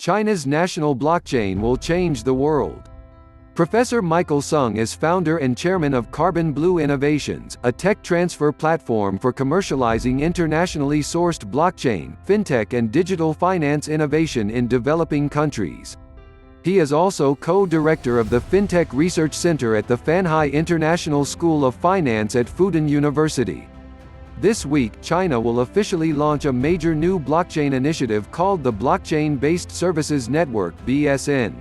China's national blockchain will change the world. Professor Michael Sung is founder and chairman of CarbonBlue Innovations, a tech transfer platform for commercializing internationally sourced blockchain, fintech and digital finance innovation in developing countries. He is also co-director of the Fintech Research Center at the Fanhai International School of Finance at Fudan University. This week, China will officially launch a major new blockchain initiative called the Blockchain-Based Services Network (BSN).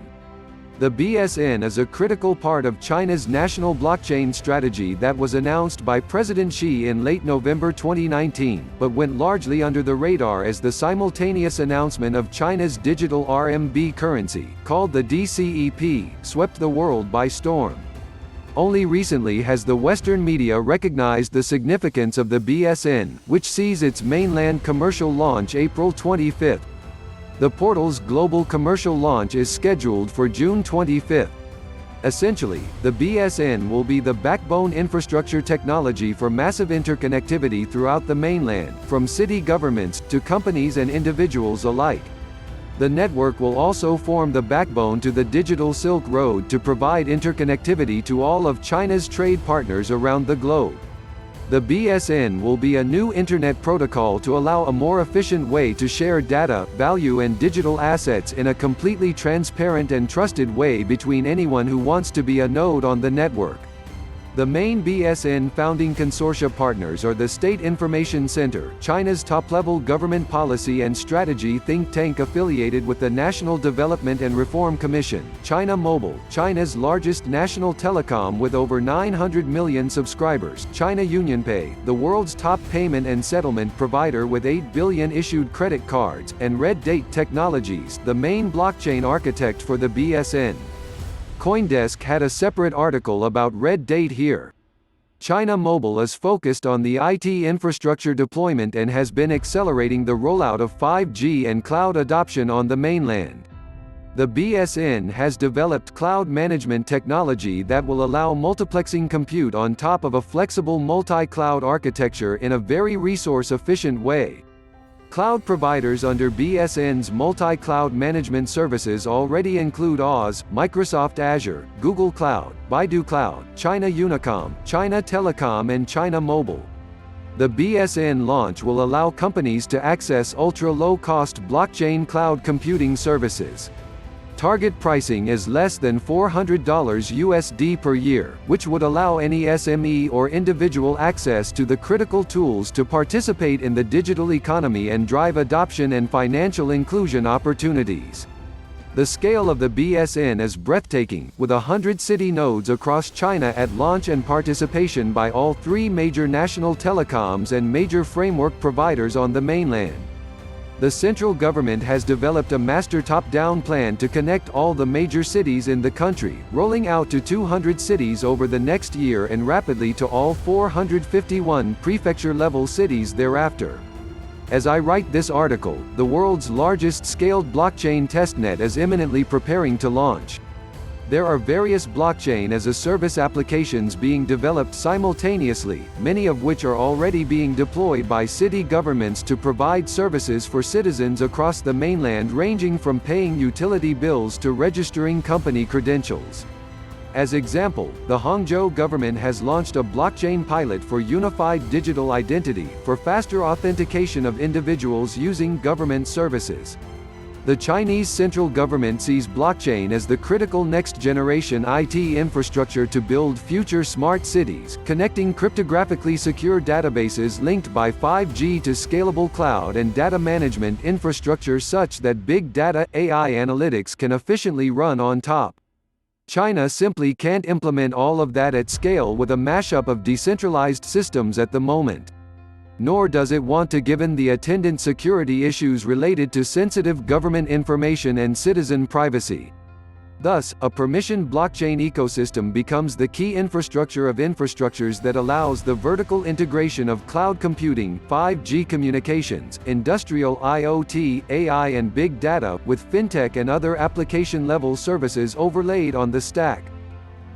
The BSN is a critical part of China's national blockchain strategy that was announced by President Xi in late November 2019, but went largely under the radar as the simultaneous announcement of China's digital RMB currency, called the DCEP, swept the world by storm. Only recently has the Western media recognized the significance of the BSN, which sees its mainland commercial launch April 25. The portal's global commercial launch is scheduled for June 25. Essentially, the BSN will be the backbone infrastructure technology for massive interconnectivity throughout the mainland, from city governments to companies and individuals alike. The network will also form the backbone to the digital Silk Road to provide interconnectivity to all of China's trade partners around the globe. The BSN will be a new internet protocol to allow a more efficient way to share data, value and digital assets in a completely transparent and trusted way between anyone who wants to be a node on the network. The main BSN founding consortia partners are the State Information Center, China's top-level government policy and strategy think tank affiliated with the National Development and Reform Commission, China Mobile, China's largest national telecom with over 900 million subscribers, China UnionPay, the world's top payment and settlement provider with 8 billion issued credit cards, and Red Date Technologies, the main blockchain architect for the BSN. CoinDesk had a separate article about Red Date here. China Mobile is focused on the IT infrastructure deployment and has been accelerating the rollout of 5G and cloud adoption on the mainland. The BSN has developed cloud management technology that will allow multiplexing compute on top of a flexible multi-cloud architecture in a very resource-efficient way. Cloud providers under BSN's multi-cloud management services already include Oz, Microsoft Azure, Google Cloud, Baidu Cloud, China Unicom, China Telecom and China Mobile. The BSN launch will allow companies to access ultra-low-cost blockchain cloud computing services. Target pricing is less than $400 USD per year, which would allow any SME or individual access to the critical tools to participate in the digital economy and drive adoption and financial inclusion opportunities. The scale of the BSN is breathtaking, with 100 city nodes across China at launch and participation by all three major national telecoms and major framework providers on the mainland. The central government has developed a master top-down plan to connect all the major cities in the country, rolling out to 200 cities over the next year and rapidly to all 451 prefecture-level cities thereafter. As I write this article, the world's largest scaled blockchain testnet is imminently preparing to launch. There are various blockchain-as-a-service applications being developed simultaneously, many of which are already being deployed by city governments to provide services for citizens across the mainland, ranging from paying utility bills to registering company credentials. As example, the Hangzhou government has launched a blockchain pilot for unified digital identity, for faster authentication of individuals using government services. The Chinese central government sees blockchain as the critical next-generation IT infrastructure to build future smart cities, connecting cryptographically secure databases linked by 5G to scalable cloud and data management infrastructure such that big data, AI analytics can efficiently run on top. China simply can't implement all of that at scale with a mashup of decentralized systems at the moment. Nor does it want to, given the attendant security issues related to sensitive government information and citizen privacy. Thus, a permissioned blockchain ecosystem becomes the key infrastructure of infrastructures that allows the vertical integration of cloud computing, 5G communications, industrial IoT, AI and big data, with fintech and other application-level services overlaid on the stack.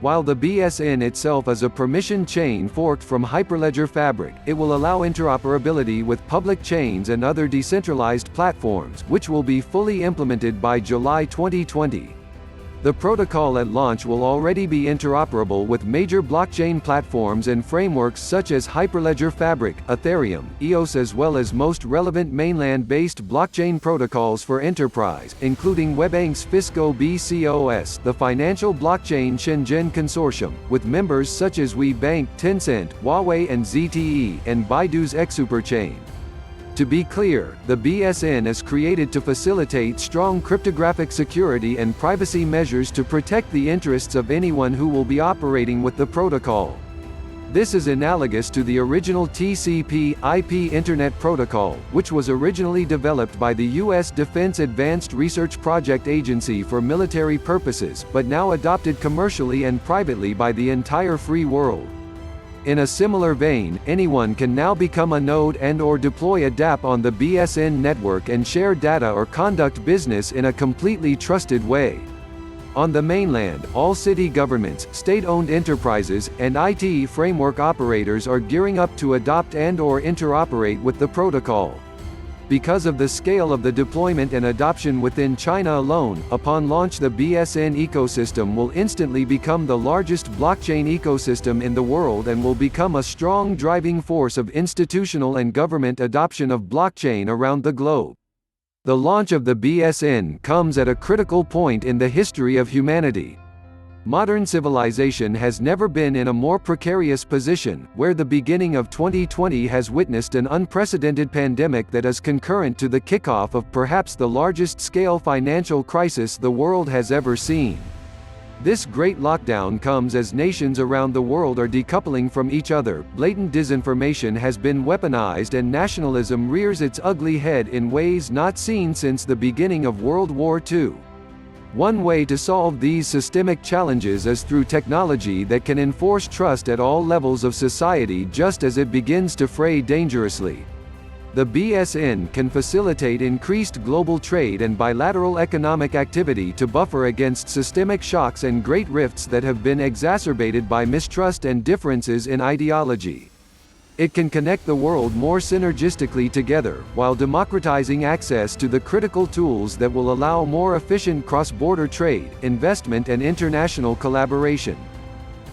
While the BSN itself is a permission chain forked from Hyperledger Fabric, it will allow interoperability with public chains and other decentralized platforms, which will be fully implemented by July 2020. The protocol at launch will already be interoperable with major blockchain platforms and frameworks such as Hyperledger Fabric, Ethereum, EOS, as well as most relevant mainland-based blockchain protocols for enterprise, including WebBank's Fisco BCOS, the financial blockchain Shenzhen Consortium, with members such as WeBank, Tencent, Huawei and ZTE, and Baidu's Xsuperchain. To be clear, the BSN is created to facilitate strong cryptographic security and privacy measures to protect the interests of anyone who will be operating with the protocol. This is analogous to the original TCP IP Internet Protocol, which was originally developed by the U.S. Defense Advanced Research Project Agency for military purposes, but now adopted commercially and privately by the entire free world. In a similar vein, anyone can now become a node and/or deploy a dApp on the BSN network and share data or conduct business in a completely trusted way. On the mainland, all city governments, state-owned enterprises, and IT framework operators are gearing up to adopt and/or interoperate with the protocol. Because of the scale of the deployment and adoption within China alone, upon launch the BSN ecosystem will instantly become the largest blockchain ecosystem in the world and will become a strong driving force of institutional and government adoption of blockchain around the globe. The launch of the BSN comes at a critical point in the history of humanity. Modern civilization has never been in a more precarious position, where the beginning of 2020 has witnessed an unprecedented pandemic that is concurrent to the kickoff of perhaps the largest-scale financial crisis the world has ever seen. This great lockdown comes as nations around the world are decoupling from each other, blatant disinformation has been weaponized and nationalism rears its ugly head in ways not seen since the beginning of World War II. One way to solve these systemic challenges is through technology that can enforce trust at all levels of society just as it begins to fray dangerously. The BSN can facilitate increased global trade and bilateral economic activity to buffer against systemic shocks and great rifts that have been exacerbated by mistrust and differences in ideology. It can connect the world more synergistically together, while democratizing access to the critical tools that will allow more efficient cross-border trade, investment and international collaboration.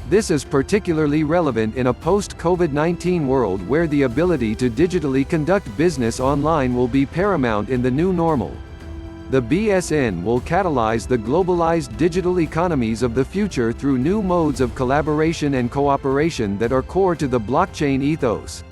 This is particularly relevant in a post-COVID-19 world where the ability to digitally conduct business online will be paramount in the new normal. The BSN will catalyze the globalized digital economies of the future through new modes of collaboration and cooperation that are core to the blockchain ethos.